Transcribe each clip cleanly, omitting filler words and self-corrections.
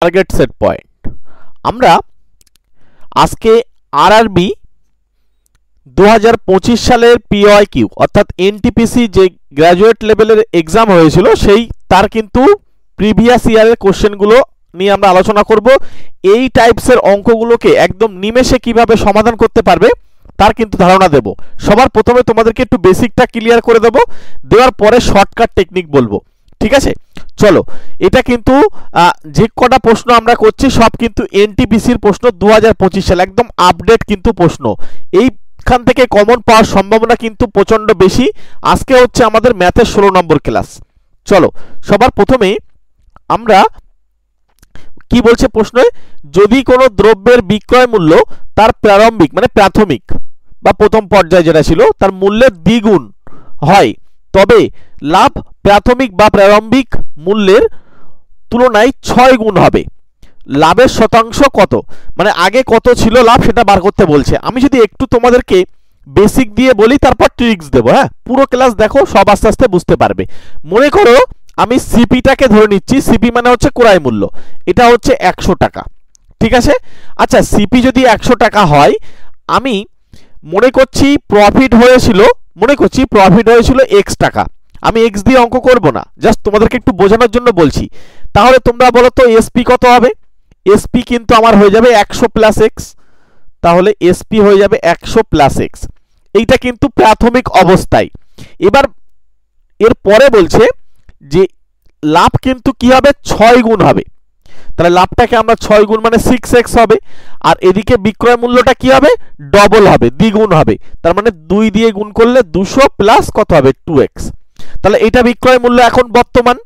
Target set point. আমরা আজকে RRB 2025 সালের পিওয়াইকিউ অর্থাৎ এনটিপিসি যে গ্র্যাজুয়েট লেভেলের এক্সাম হয়েছিল সেই তার কিন্তু প্রিভিয়াস ইয়ারের কোশ্চেনগুলো নিয়ে আমরা আলোচনা করব। এই টাইপসের অঙ্কগুলোকে একদম নিমেষে কিভাবে সমাধান করতে পারবে তার কিন্তু ধারণা দেব। সবার প্রথমে তোমাদেরকে একটু বেসিকটা ক্লিয়ার করে দেব, দেওয়ার পরে শর্টকাট টেকনিক বলবো। ঠিক আছে, চলো। এটা কিন্তু যে কটা প্রশ্ন আমরা করছি সব কিন্তু এনটিপিসির প্রশ্ন 2025 সাল, একদম আপডেট কিন্তু প্রশ্ন। এইখান থেকে কমন পাওয়ার সম্ভাবনা কিন্তু প্রচণ্ড বেশি। আজকে হচ্ছে আমাদের ম্যাথের 16 নম্বর ক্লাস। চলো, সবার প্রথমে আমরা কি বলছে প্রশ্নে, যদি কোনো দ্রব্যের বিক্রয় মূল্য তার প্রারম্ভিক মানে প্রাথমিক বা প্রথম পর্যায়ে যেটা ছিল তার মূল্যের দ্বিগুণ হয়, তবে লাভ প্রাথমিক বা প্রারম্ভিক মূল্যের তুলনায় 6 গুণ হবে। লাভের শতাংশ কত, মানে আগে কত ছিল লাভ সেটা বার করতে বলছে। আমি যদি একটু তোমাদেরকে বেসিক দিয়ে বলি তারপর ট্রিক্স দেবো। হ্যাঁ, পুরো ক্লাস দেখো, সব আস্তে আস্তে বুঝতে পারবে। মনে করো আমি সিপিটাকে ধরে নিচ্ছি, সিপি মানে হচ্ছে ক্রয় মূল্য, এটা হচ্ছে 100 টাকা। ঠিক আছে, আচ্ছা সিপি যদি 100 টাকা হয়, আমি মনে করছি প্রফিট হয়েছিল এক্স টাকা। আমি এক্স দিয়ে অঙ্ক করব না, জাস্ট তোমাদেরকে একটু বোঝানোর জন্য বলছি। তাহলে তোমরা বলো তো এসপি কত হবে? এসপি কিন্তু আমার হয়ে যাবে 100 প্লাস এক্স, তাহলে এসপি হয়ে যাবে 100 প্লাস এক্স। এইটা কিন্তু প্রাথমিক অবস্থায়। এবার এর পরে বলছে যে লাভ কিন্তু কি হবে, 6 গুণ হবে। তাহলে লাভটাকে আমরা 6 গুণ মানে 6x হবে, আর এদিকে বিক্রয় মূল্যটা কি হবে, ডবল হবে, দ্বিগুণ হবে। তার মানে 2 দিয়ে গুণ করলে 200 প্লাস কত হবে, 2x। তাহলে এটা বিক্রয় মূল্য এখন বর্তমান,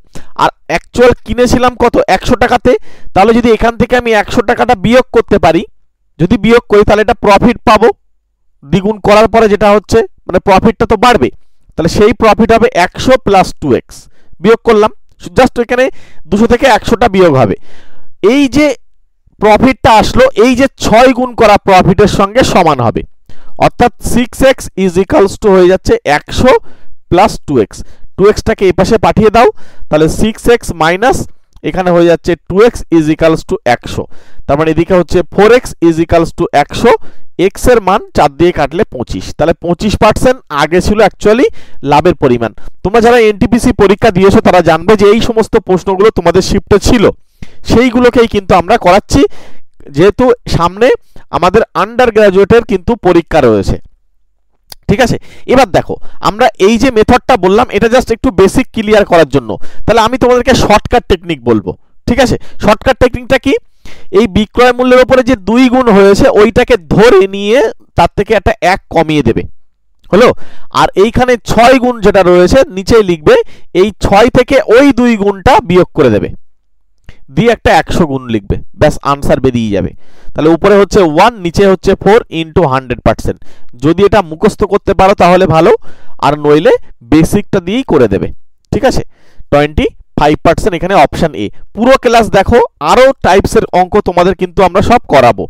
আর অ্যাকচুয়াল কিনেছিলাম কত, 100 টাকাতে। তাহলে যদি এখান থেকে আমি 100 টাকাটা বিয়োগ করতে পারি, যদি বিয়োগ করি তাহলে এটা প্রফিট পাবো। দ্বিগুণ করার পরে যেটা হচ্ছে মানে প্রফিটটা তো বাড়বে, তাহলে সেই প্রফিট হবে 100 প্লাস 2x। বিয়োগ করলাম, জাস্ট এখানে 200 থেকে 100টা বিয়োগ হবে। এই যে প্রফিটটা আসলো, এই যে 6 গুণ করা প্রফিটের সঙ্গে সমান হবে, অর্থাৎ 6x ইজ ইকুয়ালস টু হয়ে যাচ্ছে 100 প্লাস 2x। 2xটাকে এই পাশে পাঠিয়ে দাও, তাহলে 6x মাইনাস এখানে হয়ে যাচ্ছে 2x ইজ ইকুয়ালস টু 100। তার মানে এদিকে হচ্ছে 4x is equals to 100। x এর মান 4 দিয়ে কাটলে 25, তাহলে 25% আগে ছিল অ্যাকচুয়ালি লাভের পরিমাণ। তোমরা যারা এনটিপিসি পরীক্ষা দিয়েছো তারা জানবে যে এই সমস্ত প্রশ্নগুলো তোমাদের শিফটে ছিল, সেইগুলোকেই কিন্তু আমরা করাচ্ছি, যেহেতু সামনে আমাদের আন্ডার গ্র্যাজুয়েটের কিন্তু পরীক্ষা রয়েছে। ঠিক আছে, এবার দেখো আমরা এই যে মেথডটা বললাম এটা জাস্ট একটু বেসিক ক্লিয়ার করার জন্য। তাহলে আমি তোমাদেরকে শর্টকাট টেকনিক বলবো। ঠিক আছে, শর্টকাট টেকনিকটা কি, এই বিক্রয় মূল্যের উপরে যে 2 গুণ হয়েছে ওইটাকে ধরে নিয়ে তার থেকে একটা 1 কমিয়ে দেবে, হলো। আর এইখানে 6 গুণ যেটা রয়েছে নিচেই লিখবে, এই 6 থেকে ওই 2 গুণটা বিয়োগ করে দেবে, দিয়ে একটা 100 গুণ লিখবে, ব্যাস আনসার বেরিয়ে যাবে। তাহলে উপরে হচ্ছে 1, নিচে হচ্ছে 4 ইন্টু 100%। যদি এটা মুখস্থ করতে পারো তাহলে ভালো, আর নইলে বেসিকটা দিয়েই করে দেবে। ঠিক আছে, 25% এখানে অপশন এ। পুরো ক্লাস দেখো, আরও টাইপসের অঙ্ক তোমাদের কিন্তু আমরা সব করাবো।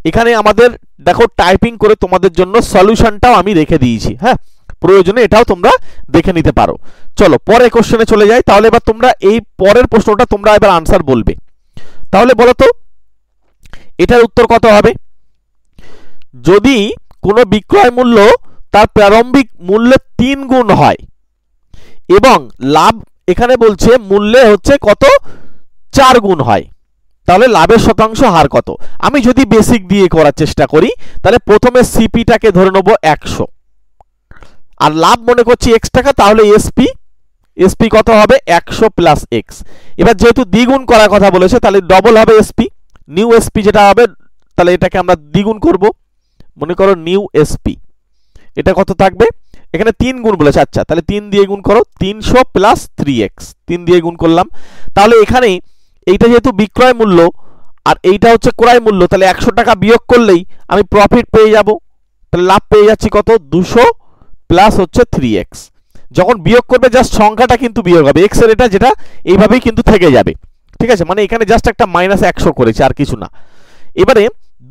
এখানে আমাদের দেখো টাইপিং করে তোমাদের জন্য সলিউশনটাও আমি রেখে দিয়েছি। হ্যাঁ, প্রয়োজনে এটাও তোমরা দেখে নিতে পারো। চলো পরের কোশ্চেনে চলে যাই। তাহলে এবার তোমরা এই পরের প্রশ্নটা তোমরা এবার আনসার বলবে। তাহলে বলো তো এটার উত্তর কত হবে? যদি কোনো বিক্রয় মূল্য তার প্রারম্ভিক মূল্যের 3 গুণ হয় এবং লাভ এখানে বলছে মূল্যে হচ্ছে কত, 4 গুণ হয়, তাহলে লাভের শতাংশ হার কত? আমি যদি বেসিক দিয়ে করার চেষ্টা করি তাহলে প্রথমে সিপিটাকে ধরে নেব 100, আর লাভ মনে করছি x টাকা, তাহলে এসপি কত হবে, 100 প্লাস এক্স। এবার যেহেতু দ্বিগুণ করার কথা বলেছে তাহলে ডবল হবে এসপি, নিউ এসপি যেটা হবে, তাহলে এটাকে আমরা দ্বিগুণ করব। মনে করো নিউ এসপি, এটা কত থাকবে, এখানে 3 গুণ বলেছে, আচ্ছা তাহলে 3 দিয়ে গুণ করো, 300 প্লাস 3x, 3 দিয়ে গুণ করলাম। তাহলে এখানে এইটা যেহেতু বিক্রয় মূল্য আর এইটা হচ্ছে ক্রয় মূল্য, তাহলে 100 টাকা বিয়োগ করলেই আমি প্রফিট পেয়ে যাব। তাহলে লাভ পেয়ে যাচ্ছি কত, 200 প্লাস হচ্ছে 3x। যখন বিয়োগ করবে জাস্ট সংখ্যাটা কিন্তু বিয়োগ হবে, x এর এটা যেটা এইভাবেই কিন্তু থেকে যাবে। ঠিক আছে, মানে এখানে জাস্ট একটা মাইনাস 100 করেছে, আর কিছু না। এবারে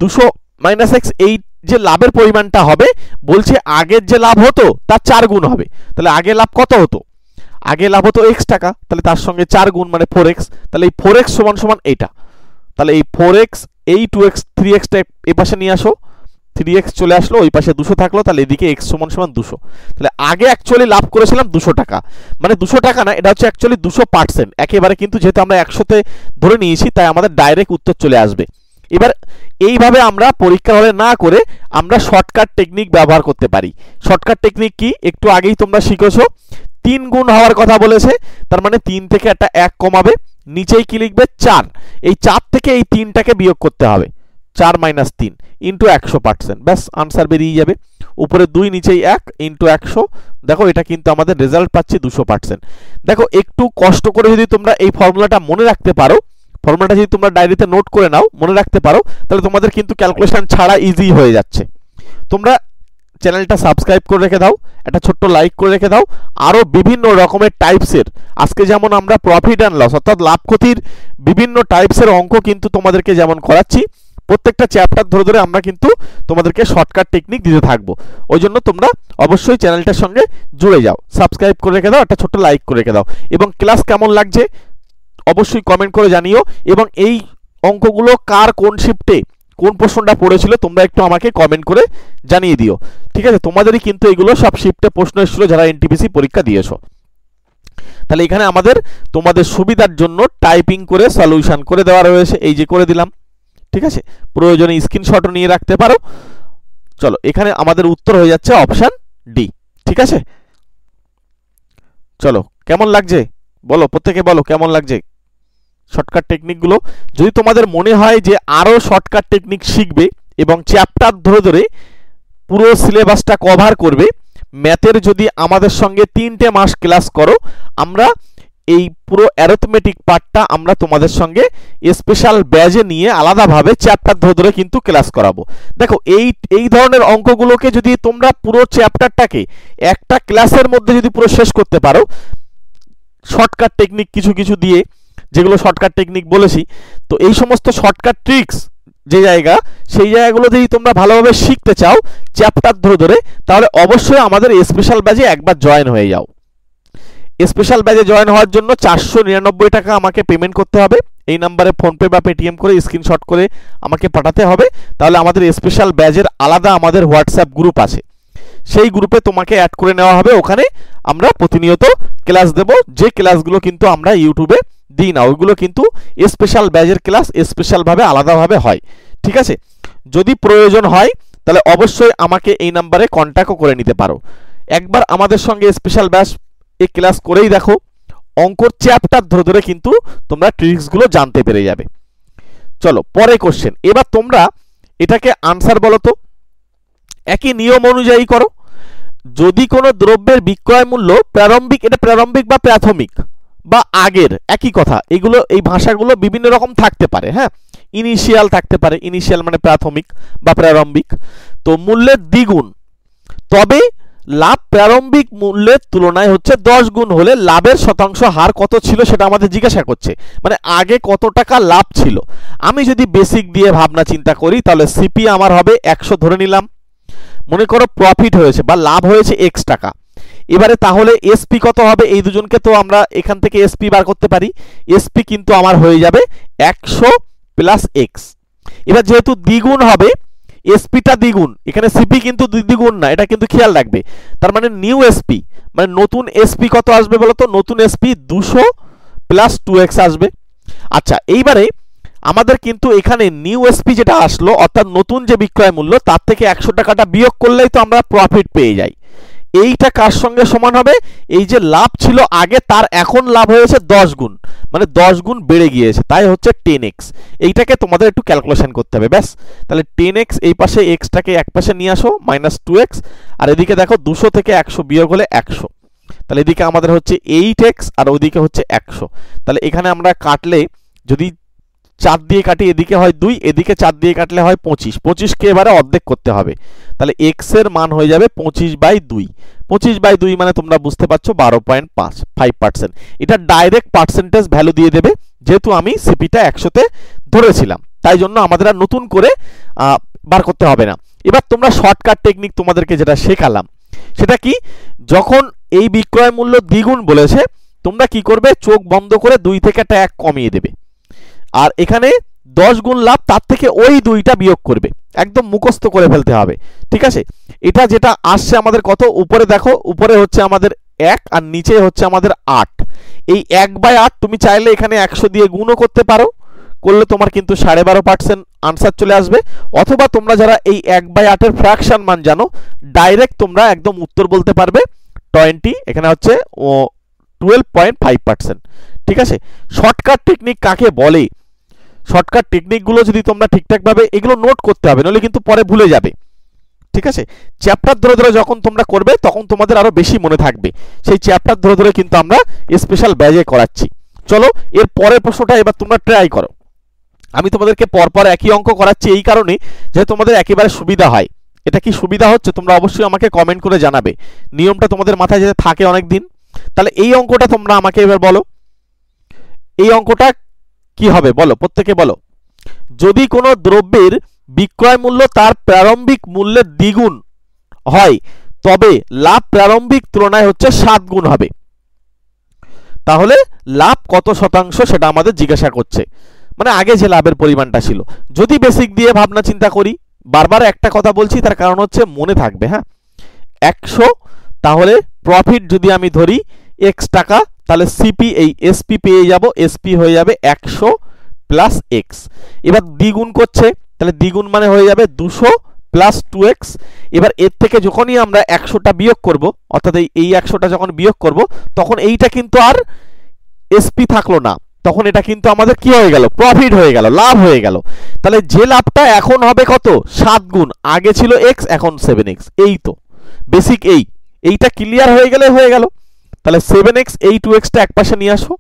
200 মাইনাস x, এই যে লাভের পরিমাণটা হবে বলছে আগের যে লাভ হতো তার 4 গুণ হবে। তাহলে আগে লাভ কত হতো, আগে লাভ হতো x টাকা, তাহলে তার সঙ্গে 4 গুণ মানে 4x, তাহলে এই 4x সমান সমান এইটা। তাহলে এই 4x এই 2x 3x টা এই পাশে নিয়ে আসো, 3x চলে আসলো, ওই পাশে 200 থাকলো, তাহলে এদিকে x সমান সমান 200। তাহলে আগে অ্যাকচুয়ালি লাভ করেছিলাম 200 টাকা, মানে 200 টাকা না, এটা হচ্ছে অ্যাকচুয়ালি 200% একেবারে, কিন্তু যেহেতু আমরা 100তে ধরে নিয়েছি তাই আমাদের ডাইরেক্ট উত্তর চলে আসবে। এবার এইভাবে আমরা পরীক্ষা হলে না করে আমরা শর্টকাট টেকনিক ব্যবহার করতে পারি। শর্টকাট টেকনিক কি, একটু আগেই তোমরা শিখেছো, 3 গুণ হওয়ার কথা বলেছে, তার মানে 3 থেকে একটা 1 কমাবে, নিচেই কি লিখবে 4, এই 4 থেকে এই 3টাকে বিয়োগ করতে হবে, 4 - 3 ইন্টু 100%, ব্যাস আনসার বেরিয়ে যাবে। উপরে 2 নিচেই 1 ইন্টু 100, দেখো এটা কিন্তু আমাদের রেজাল্ট পাচ্ছি 200%। দেখো একটু কষ্ট করে যদি তোমরা এই ফর্মুলাটা মনে রাখতে পারো, ফর্মুলাটা যদি তোমরা ডায়েরিতে নোট করে নাও, মনে রাখতে পারো, তাহলে তোমাদের কিন্তু ক্যালকুলেশন ছাড়া ইজি হয়ে যাচ্ছে। তোমরা চ্যানেলটা সাবস্ক্রাইব করে রেখে দাও, একটা ছোট্ট লাইক করে রেখে দাও। আরও বিভিন্ন রকমের টাইপসের, আজকে যেমন আমরা প্রফিট অ্যান্ড লস অর্থাৎ লাভ ক্ষতির বিভিন্ন টাইপসের অঙ্ক কিন্তু তোমাদেরকে যেমন করাচ্ছি, প্রত্যেকটা চ্যাপ্টার ধরে ধরে আমরা কিন্তু তোমাদেরকে শর্টকাট টেকনিক দিতে থাকবো। ওই জন্য তোমরা অবশ্যই চ্যানেলটার সঙ্গে জুড়ে যাও, সাবস্ক্রাইব করে রেখে দাও, একটা ছোট্ট লাইক করে রেখে দাও, এবং ক্লাস কেমন লাগছে অবশ্যই কমেন্ট করে জানিও। এবং এই অঙ্কগুলো কার কোন শিফটে কোন প্রশ্নটা পড়েছিল তোমরা একটু আমাকে কমেন্ট করে জানিয়ে দিও, ঠিক আছে? তোমাদেরই কিন্তু এগুলো সব শিফটে প্রশ্ন এসেছিল যারা এনটিপিসি পরীক্ষা দিয়েছো। তাহলে এখানে আমাদের তোমাদের সুবিধার জন্য টাইপিং করে সলিউশন করে দেওয়া রয়েছে, এই যে করে দিলাম, ঠিক আছে? প্রয়োজনে স্ক্রিনশটও নিয়ে রাখতে পারো। চলো, এখানে আমাদের উত্তর হয়ে যাচ্ছে অপশান ডি, ঠিক আছে? চলো, কেমন লাগছে বলো, প্রত্যেকে বলো কেমন লাগছে শর্টকাট টেকনিকগুলো। যদি তোমাদের মনে হয় যে আরও শর্টকাট টেকনিক শিখবে এবং চ্যাপ্টার ধরে ধরে পুরো সিলেবাসটা কভার করবে, ম্যাথের যদি আমাদের সঙ্গে 3টে মাস ক্লাস করো, আমরা এই পুরো অ্যারিথমেটিক পার্টটা আমরা তোমাদের সঙ্গে স্পেশাল ব্যাচে নিয়ে আলাদাভাবে চ্যাপ্টার ধরে ধরে কিন্তু ক্লাস করাবো। দেখো এই ধরনের অঙ্কগুলোকে যদি তোমরা পুরো চ্যাপ্টারটাকে একটা ক্লাসের মধ্যে যদি পুরো শেষ করতে পারো, শর্টকাট টেকনিক কিছু কিছু দিয়ে, যেগুলো শর্টকাট টেকনিক বলেছি, তো এই সমস্ত শর্টকাট ট্রিক্স যে জায়গা, সেই জায়গাগুলো যদি তোমরা ভালোভাবে শিখতে চাও চ্যাপ্টার ধরে ধরে, তাহলে অবশ্যই আমাদের স্পেশাল ব্যাচে একবার জয়েন হয়ে যাও। স্পেশাল ব্যাচে জয়েন হওয়ার জন্য 499 টাকা আমাকে পেমেন্ট করতে হবে, এই নাম্বারে ফোনপে বা পেটিএম করে স্ক্রিনশট করে আমাকে পাঠাতে হবে। তাহলে আমাদের স্পেশাল ব্যাচের আলাদা আমাদের হোয়াটসঅ্যাপ গ্রুপ আছে, সেই গ্রুপে তোমাকে অ্যাড করে নেওয়া হবে। ওখানে আমরা প্রতিনিয়ত ক্লাস দেব, যে ক্লাসগুলো কিন্তু আমরা ইউটিউবে দিই না, ওইগুলো কিন্তু স্পেশাল ব্যাচের ক্লাস স্পেশালভাবে আলাদাভাবে হয়, ঠিক আছে? যদি প্রয়োজন হয় তাহলে অবশ্যই আমাকে এই নাম্বারে কন্ট্যাক্টও করে নিতে পারো। একবার আমাদের সঙ্গে স্পেশাল ব্যাচ এই ক্লাস করেই দেখো, অঙ্কর চ্যাপ্টার ধরে ধরে কিন্তু তোমরা ট্রিক্সগুলো জানতে পেরে যাবে। চলো পরে কোশ্চেন, এবার তোমরা এটাকে আনসার বলো তো, একই নিয়ম অনুযায়ী করো। যদি কোনো দ্রব্যের বিক্রয় মূল্য প্রারম্ভিক, এটা প্রারম্ভিক বা প্রাথমিক বা আগের একই কথা, এগুলো এই ভাষাগুলো বিভিন্ন রকম থাকতে পারে, হ্যাঁ? ইনিশিয়াল থাকতে পারে, ইনিশিয়াল মানে প্রাথমিক বা প্রারম্ভিক, তো মূল্যের দ্বিগুণ, তবে লাভ প্রারম্ভিক মূল্যের তুলনায় হচ্ছে 10 গুণ হলে লাভের শতাংশ হার কত ছিল সেটা আমাদের জিজ্ঞাসা করছে, মানে আগে কত টাকা লাভ ছিল। আমি যদি বেসিক দিয়ে ভাবনা চিন্তা করি তাহলে সিপি আমার হবে 100 ধরে নিলাম, মনে করো প্রফিট হয়েছে বা লাভ হয়েছে x টাকা। এবারে তাহলে এসপি কত হবে, এই দুজনকে তো আমরা এখান থেকে এসপি বার করতে পারি, এসপি কিন্তু আমার হয়ে যাবে 100 প্লাস এক্স। এবার যেহেতু দ্বিগুণ হবে, এসপিটা দ্বিগুণ, এখানে সিপি কিন্তু দ্বিগুণ না, এটা কিন্তু খেয়াল রাখবে। তার মানে নিউ এসপি মানে নতুন এসপি কত আসবে বলো তো, নতুন এসপি 200 প্লাস 2x আসবে। আচ্ছা, এইবারে আমাদের কিন্তু এখানে নিউ এসপি যেটা আসলো অর্থাৎ নতুন যে বিক্রয় মূল্য, তার থেকে 100 টাকাটা বিয়োগ করলেই তো আমরা প্রফিট পেয়ে যাই। এইটা কার সঙ্গে সমান হবে, এই যে লাভ ছিল আগে তার এখন লাভ হয়েছে 10 গুণ, মানে 10 গুণ বেড়ে গিয়েছে, তাই হচ্ছে 10x। এইটাকে তোমাদের একটু ক্যালকুলেশন করতে হবে, ব্যাস। তাহলে 10x, এই পাশে এক্সটাকে এক পাশে নিয়ে আসো, -2x, আর এদিকে দেখো 200 থেকে 100 বিয়োগ হলে 100, তাহলে এদিকে আমাদের হচ্ছে 8x আর ওদিকে হচ্ছে 100। তাহলে এখানে আমরা কাটলে, যদি 4 দিয়ে কাটি এদিকে হয় 2, এদিকে 4 দিয়ে কাটলে হয় 25, 25কে এবারে অর্ধেক করতে হবে, তাহলে x এর মান হয়ে যাবে 25/2। 25/2 মানে তোমরা বুঝতে পারছো 12.5%। এটা ডাইরেক্ট পার্সেন্টেজ ভ্যালু দিয়ে দেবে, যেহেতু আমি সিপিটা 100তে ধরেছিলাম, তাই জন্য আমাদের আর নতুন করে বার করতে হবে না। এবার তোমরা শর্টকাট টেকনিক তোমাদেরকে যেটা শেখালাম সেটা কি, যখন এই বিক্রয় মূল্য দ্বিগুণ বলেছে তোমরা কি করবে, চোখ বন্ধ করে 2 থেকে একটা 1 কমিয়ে দেবে, আর এখানে 10 গুণ লাভ, তার থেকে ওই 2টা বিয়োগ করবে, একদম মুখস্থ করে ফেলতে হবে। ঠিক আছে, এটা যেটা আসছে আমাদের কত, উপরে দেখো, উপরে হচ্ছে আমাদের 1 আর নিচে হচ্ছে আমাদের 8। এই 1/8 তুমি চাইলে এখানে 100 দিয়ে গুণও করতে পারো, করলে তোমার কিন্তু 12.5% আনসার চলে আসবে। অথবা তোমরা যারা এই 1/8 এর ফ্র্যাকশন মান জানো, ডাইরেক্ট তোমরা একদম উত্তর বলতে পারবে 20, এখানে হচ্ছে 12.5%। ঠিক আছে, শর্টকাট টেকনিক কাকে বলে, শর্টকাট টেকনিকগুলো যদি তোমরা ঠিকঠাকভাবে এগুলো নোট করতে হবে, নইলে কিন্তু পরে ভুলে যাবে। ঠিক আছে, চ্যাপ্টার ধরে ধরে যখন তোমরা করবে তখন তোমাদের আরো বেশি মনে থাকবে। সেই চ্যাপ্টার ধরে ধরে কিন্তু আমরা স্পেশাল ব্যাচে করাচ্ছি। চলো এর পরের প্রশ্নটা এবার তোমরা ট্রাই করো। আমি তোমাদেরকে পরপর একই অঙ্ক করাচ্ছি এই কারণে যে তোমাদের একেবারে সুবিধা হয়। এটা কি সুবিধা হচ্ছে তোমরা অবশ্যই আমাকে কমেন্ট করে জানাবে, নিয়মটা তোমাদের মাথায় যাতে থাকে অনেক দিন। তাহলে এই অঙ্কটা তোমরা আমাকে এবার বলো, এই অঙ্কটা কি হবে বলো, প্রত্যেকে বলো। যদি কোনো দ্রব্যের বিক্রয় মূল্য তার প্রারম্ভিক মূল্যের দ্বিগুণ হয়, তবে লাভ প্রারম্ভিক তুলনায় হচ্ছে 7 গুণ হবে। তাহলে লাভ কত শতাংশ সেটা আমাদের জিজ্ঞাসা করছে, মানে আগে যে লাভের পরিমাণটা ছিল। যদি বেসিক দিয়ে ভাবনা চিন্তা করি, বারবার একটা কথা বলছি তার কারণ হচ্ছে মনে থাকবে। হ্যাঁ, 100, তাহলে প্রফিট যদি আমি ধরি x টাকা, তাহলে সিপি এই এসপি পেয়ে যাব, এসপি হয়ে যাবে 100 প্লাস এক্স। এবার দ্বিগুণ করছে, তাহলে দ্বিগুণ মানে হয়ে যাবে 200 প্লাস 2x। এবার এর থেকে যখনই আমরা 100টা বিয়োগ করব, অর্থাৎ এই 100টা যখন বিয়োগ করব, তখন এইটা কিন্তু আর এসপি থাকলো না, তখন এটা কিন্তু আমাদের কি হয়ে গেল, প্রফিট হয়ে গেল, লাভ হয়ে গেল। তাহলে যে লাভটা এখন হবে কত, 7 গুণ, আগে ছিল x এখন 7x। এই তো বেসিক, এইটা ক্লিয়ার হয়ে গেলে হয়ে গেল। তাহলে 7x, এই 2xটা একপাশে নিয়ে আসো।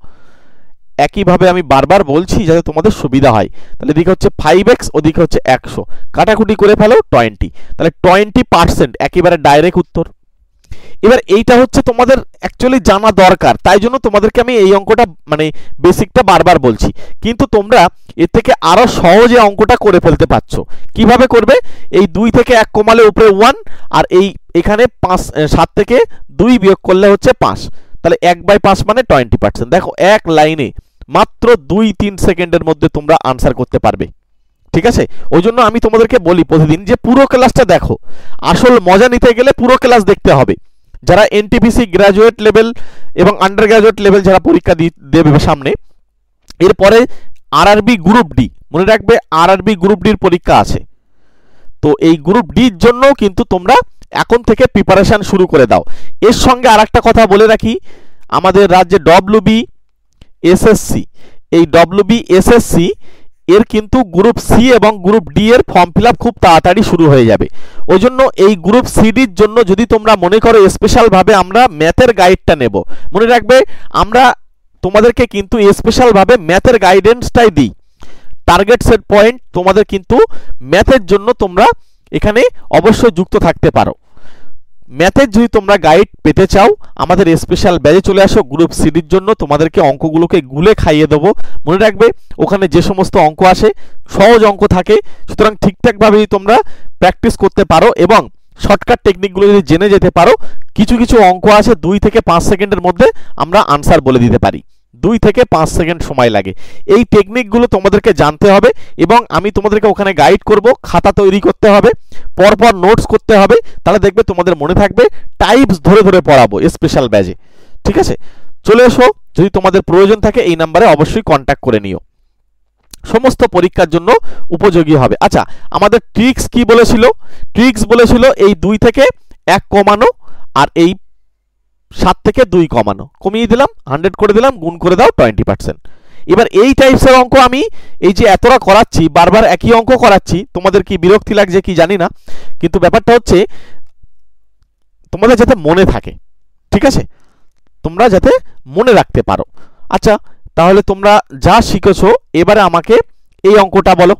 একইভাবে আমি বারবার বলছি যাতে তোমাদের সুবিধা হয়। তাহলে এদিকে হচ্ছে 5x, ওদিকে হচ্ছে 100, কাটাকুটি করে ফেলো 20, তাহলে 20% একেবারে ডাইরেক্ট উত্তর। এবার এইটা হচ্ছে তোমাদের অ্যাকচুয়ালি জানা দরকার, তাই জন্য তোমাদেরকে আমি এই অঙ্কটা মানে বেসিকটা বারবার বলছি, কিন্তু তোমরা এর থেকে আরো সহজে অঙ্কটা করে ফেলতে পারছো। কিভাবে করবে, এই 2 থেকে 1 কমালে উপরে 1, আর এই এখানে 7 থেকে 2 বিয়োগ করলে হচ্ছে 5, তাহলে 1/5 মানে 20%। দেখো এক লাইনে মাত্র 2-3 সেকেন্ডের মধ্যে তোমরা আনসার করতে পারবে। ঠিক আছে, ওই জন্য আমি তোমাদেরকে বলি প্রতিদিন যে পুরো ক্লাসটা দেখো। আসল মজা নিতে গেলে পুরো ক্লাস দেখতে হবে। যারা এনটিপিসি গ্র্যাজুয়েট লেভেল এবং আন্ডার গ্র্যাজুয়েট লেভেল যারা পরীক্ষা দেবে সামনে, এরপরে আরআরবি গ্রুপ ডি, মনে রাখবে আরআরবি গ্রুপ ডির পরীক্ষা আছে। তো এই গ্রুপ ডির জন্য কিন্তু তোমরা এখন থেকে প্রিপারেশন শুরু করে দাও। এর সঙ্গে আরেকটা কথা বলে রাখি, আমাদের রাজ্যে ডব্লিউবি এসএসসি, এই ডব্লিউবি এসএসসি এর কিন্তু গ্রুপ সি এবং গ্রুপ ডি এর ফর্ম ফিল আপ খুব তাড়াতাড়ি শুরু হয়ে যাবে। ওই জন্য এই গ্রুপ সিডির জন্য যদি তোমরা মনে করো স্পেশালভাবে আমরা ম্যাথের গাইডটা নেব, মনে রাখবে আমরা তোমাদেরকে কিন্তু স্পেশালভাবে ম্যাথের গাইডেন্সটাই দিই। টার্গেট সেট পয়েন্ট তোমাদের কিন্তু ম্যাথের জন্য তোমরা এখানে অবশ্যই যুক্ত থাকতে পারো। ম্যাথের যদি তোমরা গাইড পেতে চাও, আমাদের স্পেশাল ব্যাচে চলে আসো। গ্রুপ সিডির জন্য তোমাদেরকে অঙ্কগুলোকে গুলে খাইয়ে দেবো। মনে রাখবে ওখানে যে সমস্ত অঙ্ক আসে সহজ অঙ্ক থাকে, সুতরাং ঠিকঠাকভাবে যদি তোমরা প্র্যাকটিস করতে পারো এবং শর্টকাট টেকনিকগুলো যদি জেনে যেতে পারো, কিছু কিছু অঙ্ক আছে 2 থেকে 5 সেকেন্ডের মধ্যে আমরা আনসার বলে দিতে পারি। 2 থেকে 5 সেকেন্ড সময় লাগে। এই টেকনিকগুলো তোমাদেরকে জানতে হবে এবং আমি তোমাদেরকে ওখানে গাইড করব। খাতা তৈরি করতে হবে, পরপর নোটস করতে হবে, তাহলে দেখবে তোমাদের মনে থাকবে। টাইপস ধরে ধরে পড়াবো স্পেশাল ব্যাচে। ঠিক আছে, চলে এসো। যদি তোমাদের প্রয়োজন থাকে এই নাম্বারে অবশ্যই কন্ট্যাক্ট করে নিও, সমস্ত পরীক্ষার জন্য উপযোগী হবে। আচ্ছা, আমাদের ট্রিক্স কি বলেছিল? ট্রিক্স বলেছিল এই 2 থেকে 1 কমানো আর এই 7 থেকে 2 কমানো, কমিয়ে দিলাম 100 করে দিলাম, গুণ করে দাও 20%। এবার এই টাইপসের অঙ্ক আমি এই যে এতটা করাচ্ছি, বারবার একই অঙ্ক করাচ্ছি, তোমাদের কি বিরক্তি লাগছে কি জানি না, কিন্তু ব্যাপারটা হচ্ছে তোমাদের যাতে মনে থাকে। ঠিক আছে, তোমরা যাতে মনে রাখতে পারো। আচ্ছা, তাহলে তোমরা যা শিখেছো এবারে আমাকে এই অঙ্কটা বলো।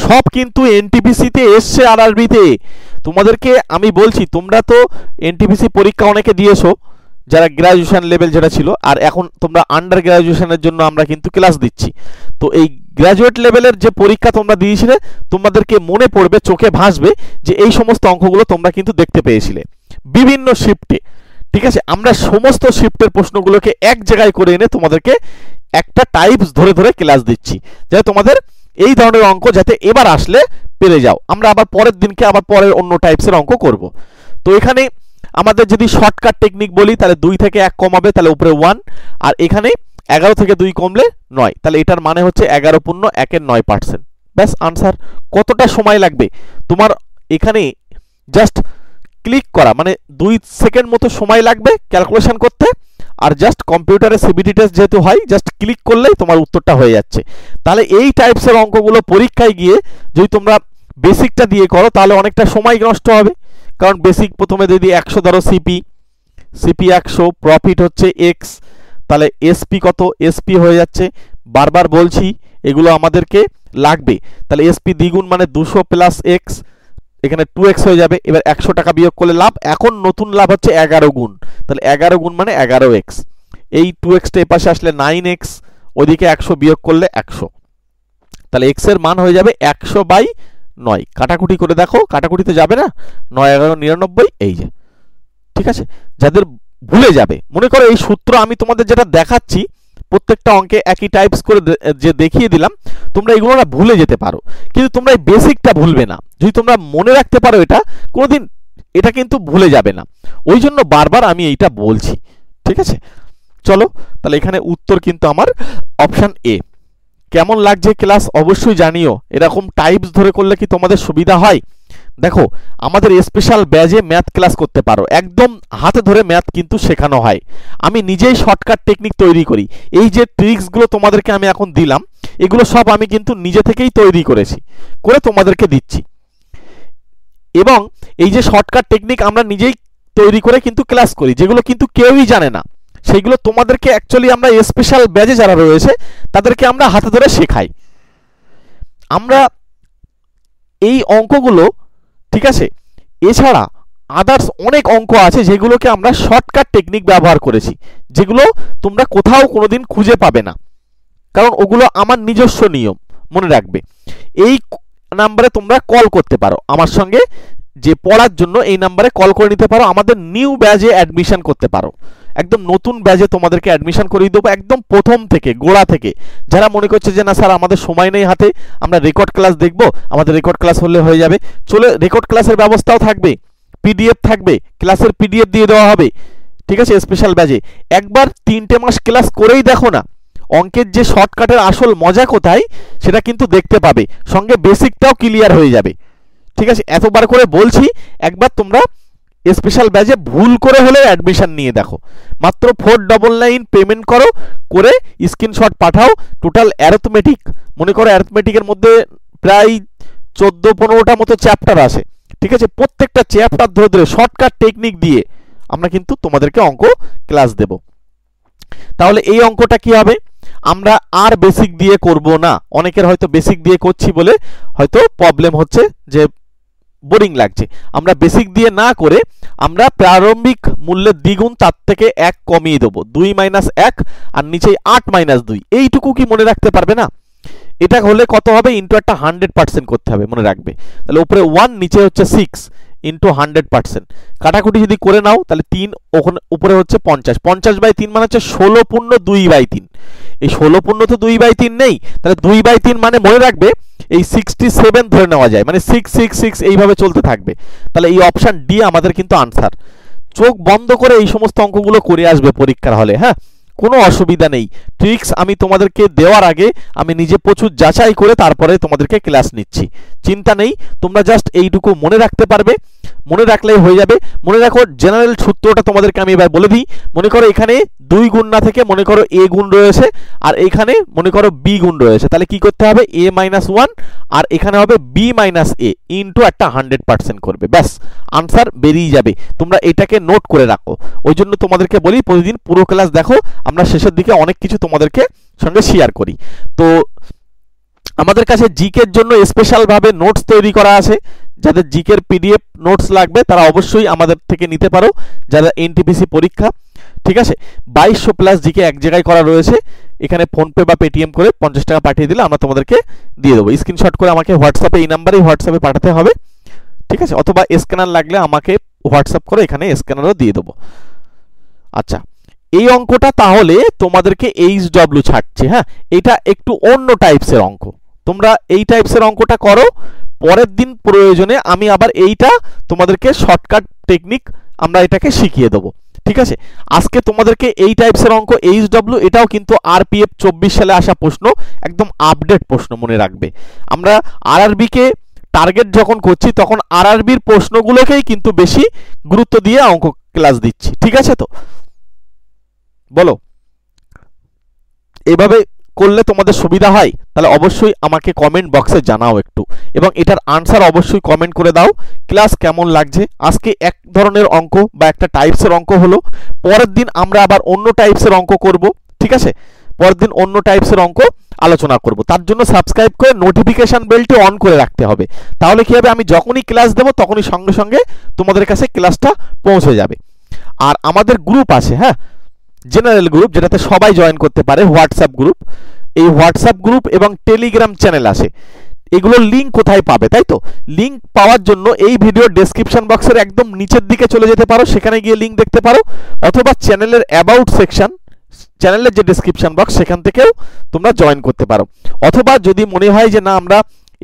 সব কিন্তু এনটিপিসিতে এসছে, আরআরবিতে। তোমাদেরকে আমি বলছি, তোমরা তো এনটিপিসি পরীক্ষা অনেকে দিয়েছো যারা গ্র্যাজুয়েশন লেভেল যেটা ছিল, আর এখন তোমরা আন্ডার গ্র্যাজুয়েশনের জন্য আমরা কিন্তু ক্লাস দিচ্ছি। তো এই গ্র্যাজুয়েট লেভেলের যে পরীক্ষা তোমরা দিয়েছিলে, তোমাদেরকে মনে পড়বে, চোখে ভাসবে যে এই সমস্ত অঙ্কগুলো তোমরা কিন্তু দেখতে পেয়েছিলে বিভিন্ন শিফটে। ঠিক আছে, আমরা সমস্ত শিফটের প্রশ্নগুলোকে এক জায়গায় করে এনে তোমাদেরকে একটা টাইপস ধরে ধরে ক্লাস দিচ্ছি, যাতে তোমাদের এই ধরনের অঙ্ক যাতে এবার আসলে পেরে যাও। আমরা আবার পরের দিনকে আবার পরের অন্য টাইপসের অঙ্ক করব। তো এখানে আমাদের যদি শর্টকাট টেকনিক বলি, তাহলে 2 থেকে 1 কমাবে, তাহলে উপরে 1, আর এখানে 11 থেকে 2 কমলে 9, তাহলে এটার মানে হচ্ছে 11 পূর্ণ 1-এর 9%। ব্যাস আনসার। কতটা সময় লাগবে তোমার এখানে জাস্ট ক্লিক করা, মানে 2 সেকেন্ড মতো সময় লাগবে ক্যালকুলেশন করতে, আর জাস্ট কম্পিউটারে সিবিটি টেস্ট যেহেতু হয়, জাস্ট ক্লিক করলেই তোমার উত্তরটা হয়ে যাচ্ছে। তাহলে এই টাইপসের অঙ্কগুলো পরীক্ষায় গিয়ে যদি তোমরা বেসিকটা দিয়ে করো তাহলে অনেকটা সময় নষ্ট হবে, কারণ বেসিক প্রথমে যদি 100 ধরো সিপি 100, প্রফিট হচ্ছে এক্স, তাহলে এসপি কত, এসপি হয়ে যাচ্ছে, বারবার বলছি এগুলো আমাদেরকে লাগবে। তাহলে এসপি দ্বিগুণ মানে 200 প্লাস এক্স, এখানে 2x হয়ে যাবে। এবার 100 টাকা বিয়োগ করলে লাভ, এখন নতুন লাভ হচ্ছে 11 গুণ, তাহলে 11 গুণ মানে 11x, এই 2xটা এ পাশে আসলে 9x, ওইদিকে 100 বিয়োগ করলে 100, তাহলে x এর মান হয়ে যাবে 100/9। কাটাকুটি করে দেখো, কাটাকুটিতে যাবে না, 9 11 99, এই যে ঠিক আছে। যাদের ভুলে যাবে, মনে করো এই সূত্র আমি তোমাদের যেটা দেখাচ্ছি প্রত্যেকটা অঙ্কে একই টাইপস করে যে দেখিয়ে দিলাম, তোমরা এগুলো না ভুলে যেতে পারো, কিন্তু তোমরা এই বেসিকটা ভুলবে না। যদি তোমরা মনে রাখতে পারো এটা, কোনোদিন এটা কিন্তু ভুলে যাবে না, ওই জন্য বারবার আমি এইটা বলছি, ঠিক আছে। চলো তাহলে এখানে উত্তর কিন্তু আমার অপশান এ। কেমন লাগছে ক্লাস অবশ্যই জানিও। এরকম টাইপস ধরে করলে কি তোমাদের সুবিধা হয়? দেখো আমাদের স্পেশাল ব্যাচে ম্যাথ ক্লাস করতে পারো, একদম হাতে ধরে ম্যাথ কিন্তু শেখানো হয়। আমি নিজেই শর্টকাট টেকনিক তৈরি করি, এই যে ট্রিক্সগুলো তোমাদেরকে আমি এখন দিলাম এগুলো সব আমি কিন্তু নিজে থেকেই তৈরি করেছি, করে তোমাদেরকে দিচ্ছি। এবং এই যে শর্টকাট টেকনিক আমরা নিজেই তৈরি করে কিন্তু ক্লাস করি, যেগুলো কিন্তু কেউই জানে না, সেইগুলো তোমাদেরকে অ্যাকচুয়ালি আমরা স্পেশাল ব্যাচে যারা রয়েছে তাদেরকে আমরা হাতে ধরে শেখাই। আমরা এই অঙ্কগুলো, ঠিক আছে, এছাড়া আদার্স অনেক অঙ্ক আছে যেগুলোকে আমরা শর্টকাট টেকনিক ব্যবহার করেছি, যেগুলো তোমরা কোথাও কোনোদিন খুঁজে পাবে না, কারণ ওগুলো আমার নিজস্ব নিয়ম। মনে রাখবে এই নাম্বারে তোমরা কল করতে পারো আমার সঙ্গে, যে পড়ার জন্য এই নাম্বারে কল করে নিতে পারো, আমাদের নিউ ব্যাচে অ্যাডমিশন করতে পারো, একদম নতুন ব্যাচে তোমাদেরকে অ্যাডমিশন করিয়ে দেবো, একদম প্রথম থেকে গোড়া থেকে। যারা মনে করছে যে না স্যার আমাদের সময় নেই হাতে, আমরা রেকর্ড ক্লাস দেখবো, আমাদের রেকর্ড ক্লাস হলে হয়ে যাবে, চলে রেকর্ড ক্লাসের ব্যবস্থাও থাকবে, পিডিএফ থাকবে, ক্লাসের পিডিএফ দিয়ে দেওয়া হবে, ঠিক আছে। স্পেশাল ব্যাচে একবার 3টে মাস ক্লাস করেই দেখো না অঙ্কের যে শর্টকাটের আসল মজা কোথায় সেটা কিন্তু দেখতে পাবে, সঙ্গে বেসিকটাও ক্লিয়ার হয়ে যাবে, ঠিক আছে। এতবার করে বলছি, একবার তোমরা স্পেশাল ব্যাচে ভুল করে হলে অ্যাডমিশন নিয়ে দেখো, মাত্র 499 পেমেন্ট করো, করে স্ক্রিনশট পাঠাও। টোটাল অ্যারিথমেটিক, মনে করো অ্যারিথমেটিকের মধ্যে প্রায় 14-15টা মতো চ্যাপ্টার আছে, ঠিক আছে। প্রত্যেকটা চ্যাপ্টার ধরে ধরে শর্টকাট টেকনিক দিয়ে আমরা কিন্তু তোমাদেরকে অঙ্ক ক্লাস দেব। তাহলে এই অঙ্কটা কি হবে, আমরা আর বেসিক দিয়ে করব না। অনেকের হয়তো বেসিক দিয়ে করছি বলে হয়তো প্রবলেম হচ্ছে, যে বোরিং লাগছে। আমরা বেসিক দিয়ে না করে আমরা প্রারম্ভিক মূল্যের দ্বিগুণ, তার থেকে 1 কমিয়ে দেবো, 2 - 1, আর নিচে 8 - 2, এইটুকু কি মনে রাখতে পারবে না? এটা হলে কত হবে, ইন্টু একটা 100% করতে হবে, মনে রাখবে। তাহলে উপরে 1, নিচে হচ্ছে 6 ইন্টু 100%। কাটাকুটি যদি করে নাও তাহলে 3, ওখানে উপরে হচ্ছে 50, 50/3 মানে হচ্ছে 16 পূর্ণ 2/3। এই 16 পূর্ণ তো 2/3 নেই, তাহলে 2/3 মানে মনে রাখবে এই 67 ধরে নেওয়া যায়, মানে 666 এইভাবে চলতে থাকবে। তাহলে এই অপশান ডি আমাদের কিন্তু আনসার। চোখ বন্ধ করে এই সমস্ত অঙ্কগুলো করে আসবে পরীক্ষার হলে, হ্যাঁ, কোনো অসুবিধা নেই। ট্রিক্স আমি তোমাদেরকে দেওয়ার আগে আমি নিজে প্রচুর যাচাই করে তারপরে তোমাদেরকে ক্লাস নিচ্ছি, চিন্তা নেই। তোমরা জাস্ট এইটুকু মনে রাখতে পারবে, মনে রাখলেই হয়ে যাবে। মনে রাখো জেনারেল সূত্রটা তোমাদেরকে আমি এবার বলে দিই। মনে করো এখানে 2 গুণ না থেকে মনে করো a গুণ রয়েছে, আর এখানে মনে করো b গুণ রয়েছে, তাহলে কি করতে হবে, a - 1, আর এখানে হবে b - a ইন্টু একটা 100% করবে, ব্যাস আনসার বেরিয়ে যাবে। তোমরা এটাকে নোট করে রাখো, ওই জন্য তোমাদেরকে বলি প্রতিদিন পুরো ক্লাস দেখো, আমরা শেষের দিকে অনেক কিছু তোমাদেরকে সঙ্গে শেয়ার করি। তো আমাদের কাছে জিকের জন্য স্পেশাল ভাবে নোটস তৈরি করা আছে, যাদের জিকের পিডিএফ নোটস লাগবে তারা অবশ্যই আমাদের থেকে নিতে পারো, যারা এনটিপিসি পরীক্ষা, ঠিক আছে। 2200 প্লাস জিকে এক জায়গায় করা রয়েছে, এখানে ফোনপে বা পেটিএম করে 50 টাকা পাঠিয়ে দিলে আমরা তোমাদেরকে দিয়ে দেবো। স্ক্রিনশট করে আমাকে হোয়াটসঅ্যাপে, এই নাম্বারেই হোয়াটসঅ্যাপে পাঠাতে হবে, ঠিক আছে, অথবা স্ক্যানার লাগলে আমাকে হোয়াটসঅ্যাপ করে এখানে স্ক্যানারও দিয়ে দেবো। আচ্ছা, এই অঙ্কটা তাহলে তোমাদেরকে এইচডব্লিউ ছাড়ছে। হ্যাঁ, এটা একটু অন্য টাইপসের অঙ্ক, তোমরা এই টাইপসের অঙ্কটা করো, পরের দিন প্রয়োজনে আমি আবার এইটা তোমাদেরকে শর্টকাট টেকনিক আমরা এটাকে শিখিয়ে দেবো। ঠিক আছে, আজকে তোমাদেরকে এই টাইপসের অঙ্ক এইচডব্লিউ, এটাও কিন্তু আরপিএফ 24 সালে আসা প্রশ্ন, একদম আপডেট প্রশ্ন, মনে রাখবে। আমরা আরআরবি কে টার্গেট যখন করছি তখন আরআরবির প্রশ্নগুলোকেই কিন্তু বেশি গুরুত্ব দিয়ে অঙ্ক ক্লাস দিচ্ছি। ঠিক আছে, তো বলো এভাবে করলে তোমাদের সুবিধা হয়? তাহলে অবশ্যই আমাকে কমেন্ট বক্সে জানাও একটু, এবং এটার আনসার অবশ্যই কমেন্ট করে দাও। ক্লাস কেমন লাগছে? আজকে এক ধরনের অঙ্ক বা একটা টাইপসের অঙ্ক হলো, পরের দিন আমরা আবার অন্য টাইপসের অঙ্ক করব। ঠিক আছে, পরের দিন অন্য টাইপসের অঙ্ক আলোচনা করব। তার জন্য সাবস্ক্রাইব করে নোটিফিকেশন বেলটি অন করে রাখতে হবে, তাহলে কি হবে, আমি যখনই ক্লাস দেব তখনই সঙ্গে সঙ্গে তোমাদের কাছে ক্লাসটা পৌঁছে যাবে। আর আমাদের গ্রুপ আছে, হ্যাঁ, জেনারেল গ্রুপ, যেটাতে সবাই জয়েন করতে পারে, হোয়াটসঅ্যাপ গ্রুপ। এই হোয়াটসঅ্যাপ গ্রুপ এবং টেলিগ্রাম চ্যানেল আছে, এগুলোর লিঙ্ক কোথায় পাবে? তাই তো, লিঙ্ক পাওয়ার জন্য এই ভিডিও ডেসক্রিপশন বক্সের একদম নিচের দিকে চলে যেতে পারো, সেখানে গিয়ে লিঙ্ক দেখতে পারো, অথবা চ্যানেলের অ্যাবাউট সেকশন, চ্যানেলের যে ডেসক্রিপশন বক্স সেখান থেকেও তোমরা জয়েন করতে পারো। অথবা যদি মনে হয় যে না আমরা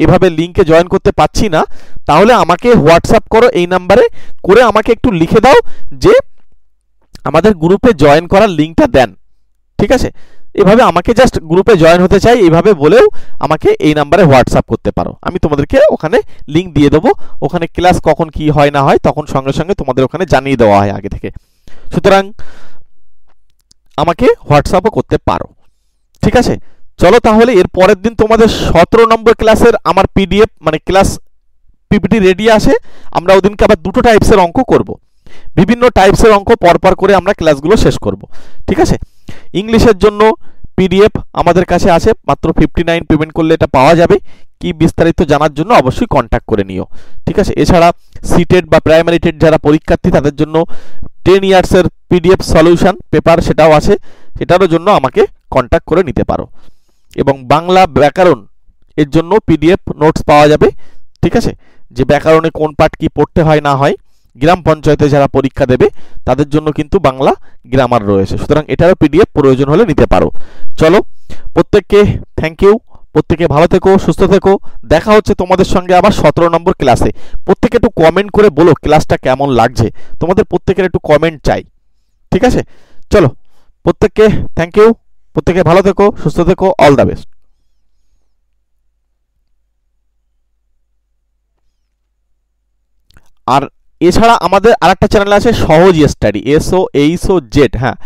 এভাবে লিঙ্কে জয়েন করতে পারছি না, তাহলে আমাকে হোয়াটসঅ্যাপ করো এই নাম্বারে, করে আমাকে একটু লিখে দাও যে আমাদের গ্রুপে জয়েন করার লিঙ্কটা দেন। ঠিক আছে, এভাবে আমাকে জাস্ট গ্রুপে জয়েন হতে চাই এইভাবে বলেও আমাকে এই নাম্বারে হোয়াটসঅ্যাপ করতে পারো, আমি তোমাদেরকে ওখানে লিঙ্ক দিয়ে দেবো। ওখানে ক্লাস কখন কি হয় না হয় তখন সঙ্গে সঙ্গে তোমাদের ওখানে জানিয়ে দেওয়া হয় আগে থেকে, সুতরাং আমাকে হোয়াটসঅ্যাপও করতে পারো। ঠিক আছে, চলো তাহলে এর পরের দিন তোমাদের 17 নম্বর ক্লাসের আমার পিডিএফ মানে ক্লাস পিপিটি রেডি আছে। আমরা ওদিনকে আবার দুটো টাইপসের অঙ্ক করব, বিভিন্ন টাইপসের অঙ্ক পরপর করে আমরা ক্লাসগুলো শেষ করব। ঠিক আছে, ইংলিশের জন্য পিডিএফ আমাদের কাছে আছে, মাত্র 59 পেমেন্ট করলে এটা পাওয়া যাবে। কি বিস্তারিত জানার জন্য অবশ্যই কন্ট্যাক্ট করে নিও। ঠিক আছে, এছাড়া সিটেট বা প্রাইমারি টেট যারা পরীক্ষার্থী তাদের জন্য 10 ইয়ার্সের পিডিএফ সলিউশন পেপার সেটাও আছে, সেটারও জন্য আমাকে কন্ট্যাক্ট করে নিতে পারো। এবং বাংলা ব্যাকরণ এর জন্য পিডিএফ নোটস পাওয়া যাবে। ঠিক আছে, যে ব্যাকরণে কোন পার্ট কি পড়তে হয় না হয়, গ্রাম পঞ্চায়েতে যারা পরীক্ষা দেবে তাদের জন্য কিন্তু বাংলা গ্রামার রয়েছে, সুতরাং এটারও পিডিএফ প্রয়োজন হলে নিতে পারো। চলো, প্রত্যেককে থ্যাংক ইউ, প্রত্যেকে ভালো থেকো, সুস্থ থেকো। দেখা হচ্ছে তোমাদের সঙ্গে আবার 17 নম্বর ক্লাসে। প্রত্যেকে একটু কমেন্ট করে বলো ক্লাসটা কেমন লাগছে, তোমাদের প্রত্যেকের একটু কমেন্ট চাই। ঠিক আছে, চলো, প্রত্যেককে থ্যাংক ইউ, প্রত্যেকে ভালো থেকো, সুস্থ থেকো, অল দ্য বেস্ট। আর এছাড়া আমাদের আরেকটা চ্যানেল আছে সহজ স্টাডি, SOHOZ, হ্যাঁ,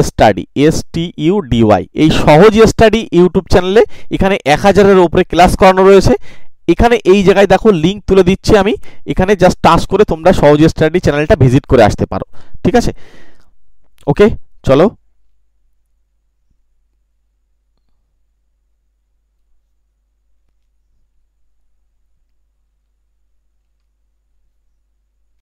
স্টাডি STUDY, এই সহজ স্টাডি ইউটিউব চ্যানেলে এখানে 1000-এর উপরে ক্লাস করানো রয়েছে। এখানে এই জায়গায় দেখো লিঙ্ক তুলে দিচ্ছি আমি, এখানে জাস্ট টাচ করে তোমরা সহজ স্টাডি চ্যানেলটা ভিজিট করে আসতে পারো। ঠিক আছে, ওকে, চলো।